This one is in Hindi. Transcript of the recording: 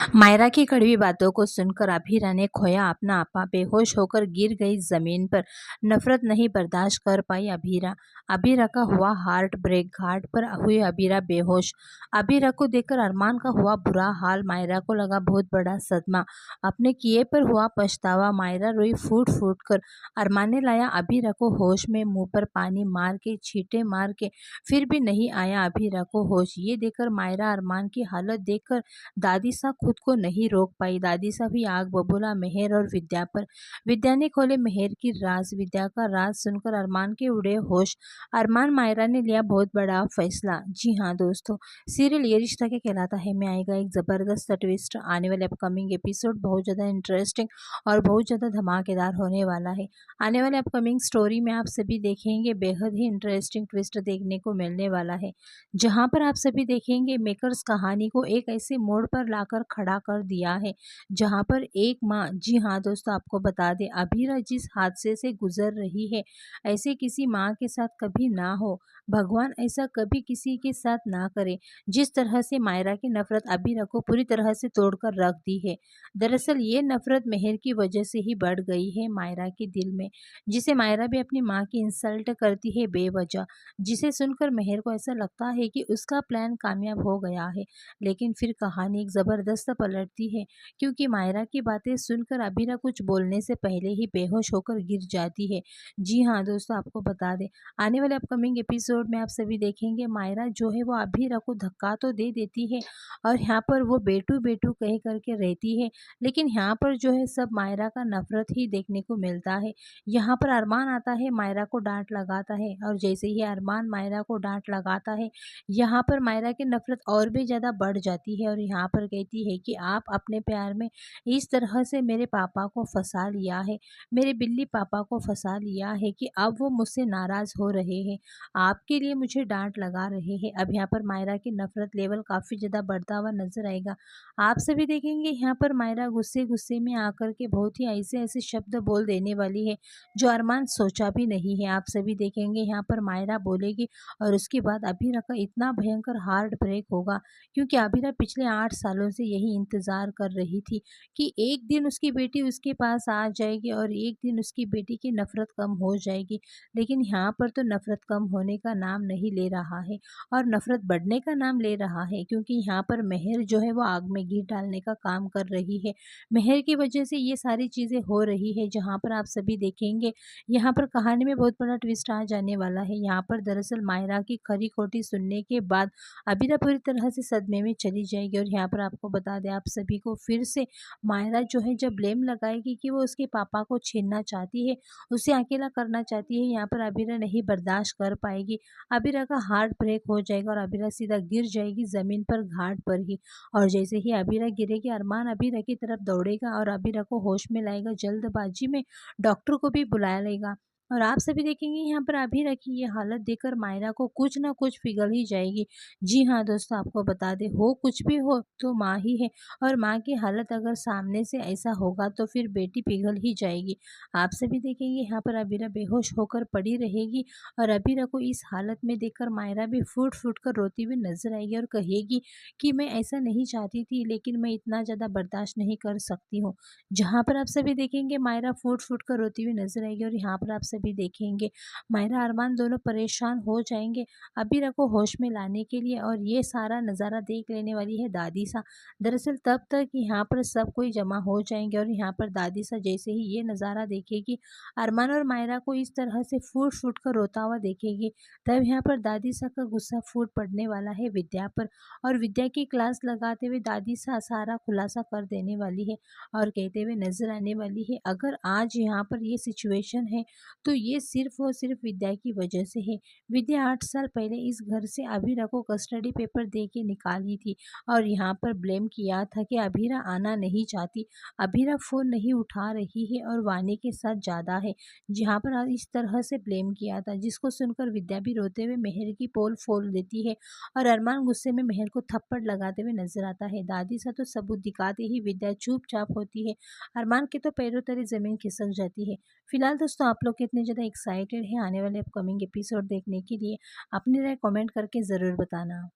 मायरा की कड़वी बातों को सुनकर अभीरा ने खोया अपना आपा। बेहोश होकर गिर गई जमीन पर। नफरत नहीं बर्दाश्त कर पाई अभीरा। अभीरा का हुआ हार्ट ब्रेक। घाट पर हुई अभीरा बेहोश। अभीरा को देखकर अरमान का हुआ बुरा हाल। मायरा को लगा बहुत बड़ा सदमा। अपने किए पर हुआ पछतावा। मायरा रोई फूट फूट कर। अरमान ने लाया अभीरा को होश में, मुंह पर पानी मार के, छींटे मार के, फिर भी नहीं आया अभीरा को होश। ये देखकर मायरा अरमान की हालत देखकर दादी सा खुद को नहीं रोक पाई। दादी सा भी आग बबूला मेहर और विद्या पर। विद्या ने खोले मेहर की राज। विद्या का राज सुनकर अरमान के उड़े होश। अरमान मायरा ने लिया बहुत बड़ा फैसला। जी हाँ दोस्तों, सीरियल ये रिश्ता क्या कहलाता है में आएगा एक ज़बरदस्त ट्विस्ट। आने वाले अपकमिंग एपिसोड बहुत ज़्यादा इंटरेस्टिंग और बहुत ज़्यादा धमाकेदार होने वाला है। आने वाले अपकमिंग स्टोरी में आप सभी देखेंगे बेहद ही इंटरेस्टिंग ट्विस्ट देखने को मिलने वाला है, जहाँ पर आप सभी देखेंगे मेकर्स कहानी को एक ऐसे मोड़ पर लाकर खड़ा कर दिया है, जहाँ पर एक माँ, जी हाँ दोस्तों आपको बता दें, अभीरा जिस हादसे से गुजर रही है ऐसे किसी माँ के साथ कभी ना हो। भगवान ऐसा कभी किसी के साथ ना करे। जिस तरह से मायरा की नफरत अभीरा को पूरी तरह से तोड़कर रख दी है। दरअसल ये नफरत मेहर की वजह से ही बढ़ गई है मायरा के दिल में, जिसे मायरा भी अपनी माँ की इंसल्ट करती है बेवजह, जिसे सुनकर मेहर को ऐसा लगता है कि उसका प्लान कामयाब हो गया है। लेकिन फिर कहानी एक ज़बरदस्त पलटती है, क्योंकि मायरा की बातें सुनकर अभीरा कुछ बोलने से पहले ही बेहोश होकर गिर जाती है। जी हाँ दोस्तों, आपको बता दें, आने वाले अपकमिंग एपिसोड में आप सभी देखेंगे मायरा जो है वो अभीरा को धक्का तो दे देती है और यहाँ पर वो बेटू बेटू कह करके रहती है, लेकिन यहाँ पर जो है सब मायरा का नफरत ही देखने को मिलता है। यहाँ पर अरमान आता है, मायरा को डांट लगाता है, और जैसे ही अरमान मायरा को डांट लगाता है, यहाँ पर मायरा की नफरत और भी ज़्यादा बढ़ जाती है और यहाँ पर कहती है कि आप अपने प्यार में इस तरह से मेरे पापा को फंसा लिया है, मेरे बिल्ली पापा को फंसा लिया है कि अब वो मुझसे नाराज़ हो रहे हैं, आपके लिए मुझे डांट लगा रहे हैं। अब यहाँ पर मायरा की नफरत लेवल काफ़ी ज़्यादा बढ़ता हुआ नजर आएगा। आप सभी देखेंगे यहाँ पर मायरा गुस्से गुस्से में आकर के बहुत ही ऐसे ऐसे शब्द बोल देने वाली है जो अरमान सोचा भी नहीं है। आप सभी देखेंगे यहाँ पर मायरा बोलेगी और उसके बाद अभीरा का इतना भयंकर हार्ट ब्रेक होगा, क्योंकि अभीरा पिछले 8 सालों से यही इंतज़ार कर रही थी कि एक दिन उसकी बेटी उसके पास आ जाएगी और एक दिन उसकी बेटी की नफ़रत कम हो जाएगी। लेकिन यहाँ पर तो नफ़रत कम होने का नाम नहीं ले रहा है और नफ़रत बढ़ने का नाम ले रहा है, क्योंकि यहाँ पर मेहर जो है वो आग में घी डालने का काम कर रही है। मेहर की वजह से ये सारी चीज़ें हो रही है, जहाँ पर आप सभी देखेंगे यहाँ पर कहानी में बहुत बड़ा ट्विस्ट आ जाने वाला है। यहाँ पर दरअसल मायरा की खरी खोटी सुनने के बाद अबीरा पूरी तरह से सदमे में चली जाएगी और यहाँ पर आपको बता दें आप सभी को, फिर से मायरा जो है जब ब्लेम लगाएगी कि वो उसके पापा को छीनना चाहती है, उसे अकेला करना चाहती है, यहाँ पर अबीरा नहीं बर्दाश्त कर पाएगी। अबीरा का हार्ट ब्रेक हो जाएगा और अबीरा सीधा गिर जाएगी ज़मीन पर, घाट पर ही। और जैसे ही अबीरा गिरेगी, अरमान अबीरा की तरफ दौड़ेगा और अबीरा को होश में लाएगा। जल्दबाजी में डॉक्टर को भी बुला लेगा और आप सभी देखेंगे यहाँ पर अभीरा की ये हालत देखकर मायरा को कुछ ना कुछ पिघल ही जाएगी। जी हाँ दोस्तों, आपको बता दें, हो कुछ भी हो तो माँ ही है और माँ की हालत अगर सामने से ऐसा होगा तो फिर बेटी पिघल ही जाएगी। आप सभी देखेंगे यहाँ पर अभीरा बेहोश होकर पड़ी रहेगी और अभीरा को इस हालत में देखकर मायरा भी फूट फूट कर रोती हुई नजर आएगी और कहेगी कि मैं ऐसा नहीं चाहती थी, लेकिन मैं इतना ज़्यादा बर्दाश्त नहीं कर सकती हूँ। जहाँ पर आप सभी देखेंगे मायरा फूट फूट कर रोती हुई नजर आएगी और यहाँ पर आप सभी देखेंगे मायरा अरमान दोनों परेशान हो जाएंगे अबीरा को होश में लाने के लिए, और ये सारा नज़ारा देख लेने वाली है दादी सा। दरअसल तब तक यहाँ पर सब कोई जमा हो जाएंगे और यहाँ पर दादी सा जैसे ही ये नज़ारा देखेगी, अरमान और मायरा को इस तरह से फूट फूट कर रोता हुआ देखेगी, तब यहाँ पर दादी सा का गुस्सा फूट पड़ने वाला है विद्या पर, और विद्या की क्लास लगाते हुए दादी सा सारा खुलासा कर देने वाली है और कहते हुए नजर आने वाली है, अगर आज यहाँ पर ये सिचुएशन है तो ये सिर्फ और सिर्फ विद्या की वजह से है। विद्या 8 साल पहले इस घर से अभीरा को कस्टडी पेपर दे के निकाली थी और यहाँ पर ब्लेम किया था कि अभीरा आना नहीं चाहती, अभीरा फ़ोन नहीं उठा रही है और वानी के साथ ज़्यादा है, जहाँ पर इस तरह से ब्लेम किया था, जिसको सुनकर विद्या भी रोते हुए मेहर की पोल फोल देती है और अरमान गुस्से में मेहर को थप्पड़ लगाते हुए नजर आता है। दादी सा तो सबूत दिखाते ही विद्या चुपचाप होती है, अरमान के तो पैरों तले ज़मीन खिसक जाती है। फिलहाल दोस्तों, आप लोग कितने ज़्यादा एक्साइटेड हैं आने वाले अपकमिंग एपिसोड देखने के लिए? अपनी राय कमेंट करके ज़रूर बताना।